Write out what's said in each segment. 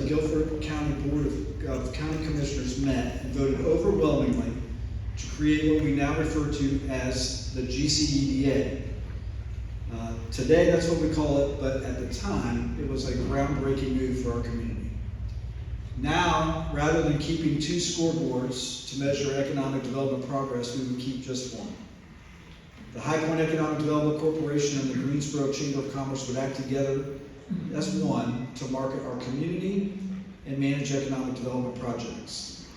the Guilford County Board of County Commissioners met and voted overwhelmingly to create what we now refer to as the GCEDA. Today, that's what we call it, but at the time, it was a groundbreaking move for our community. Now, rather than keeping 2 scoreboards to measure economic development progress, we would keep just one. The High Point Economic Development Corporation and the Greensboro Chamber of Commerce would act together as one to market our community and manage economic development projects.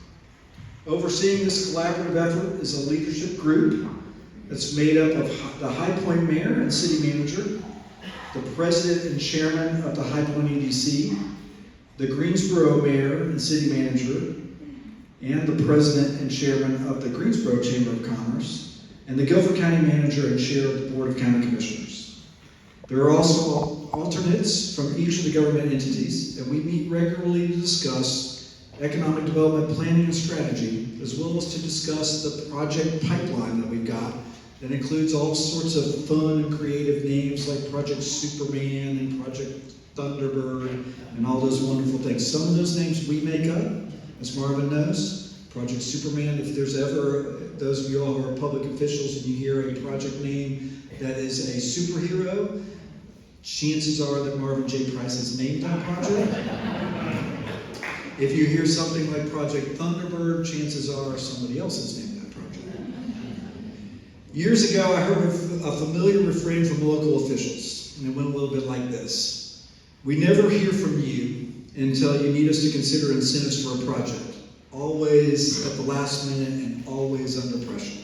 Overseeing this collaborative effort is a leadership group that's made up of the High Point Mayor and City Manager, the President and Chairman of the High Point EDC, the Greensboro Mayor and City Manager, and the President and Chairman of the Greensboro Chamber of Commerce, and the Guilford County Manager and Chair of the Board of County Commissioners. There are also alternates from each of the government entities, and we meet regularly to discuss economic development planning and strategy, as well as to discuss the project pipeline that we've got that includes all sorts of fun and creative names like Project Superman and Project Thunderbird and all those wonderful things. Some of those names we make up, as Marvin knows. Project Superman, if there's ever, those of you all who are public officials and you hear a project name that is a superhero, chances are that Marvin J. Price has named that project. If you hear something like Project Thunderbird, chances are somebody else has named that project. Years ago, I heard a familiar refrain from local officials, and it went a little bit like this. We never hear from you until you need us to consider incentives for a project. Always at the last minute and always under pressure.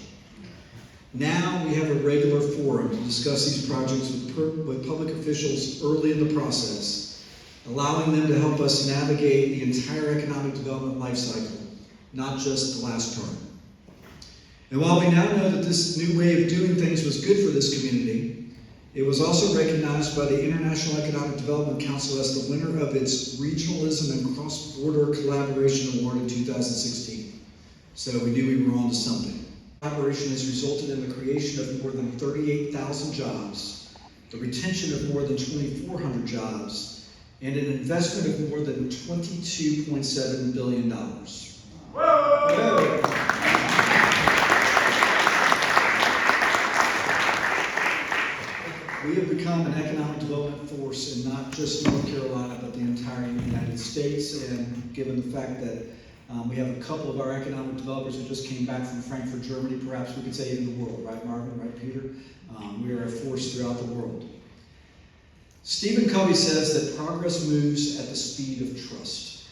Now we have a regular forum to discuss these projects with public officials early in the process, allowing them to help us navigate the entire economic development life cycle, not just the last term. And while we now know that this new way of doing things was good for this community, it was also recognized by the International Economic Development Council as the winner of its Regionalism and Cross-Border Collaboration Award in 2016. So we knew we were on to something. Collaboration has resulted in the creation of more than 38,000 jobs, the retention of more than 2,400 jobs, and an investment of more than $22.7 billion. Whoa! We have become an economic development force in not just North Carolina, but the entire United States. And given the fact that we have a couple of our economic developers who just came back from Frankfurt, Germany, perhaps we could say in the world, right, Marvin, right, Peter? We are a force throughout the world. Stephen Covey says that progress moves at the speed of trust.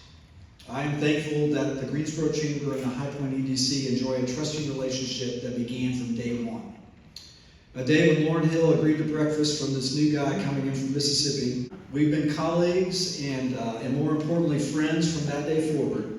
I am thankful that the Greensboro Chamber and the High Point EDC enjoy a trusting relationship that began from day one. A day when Lauren Hill agreed to breakfast from this new guy coming in from Mississippi. We've been colleagues and more importantly, friends from that day forward.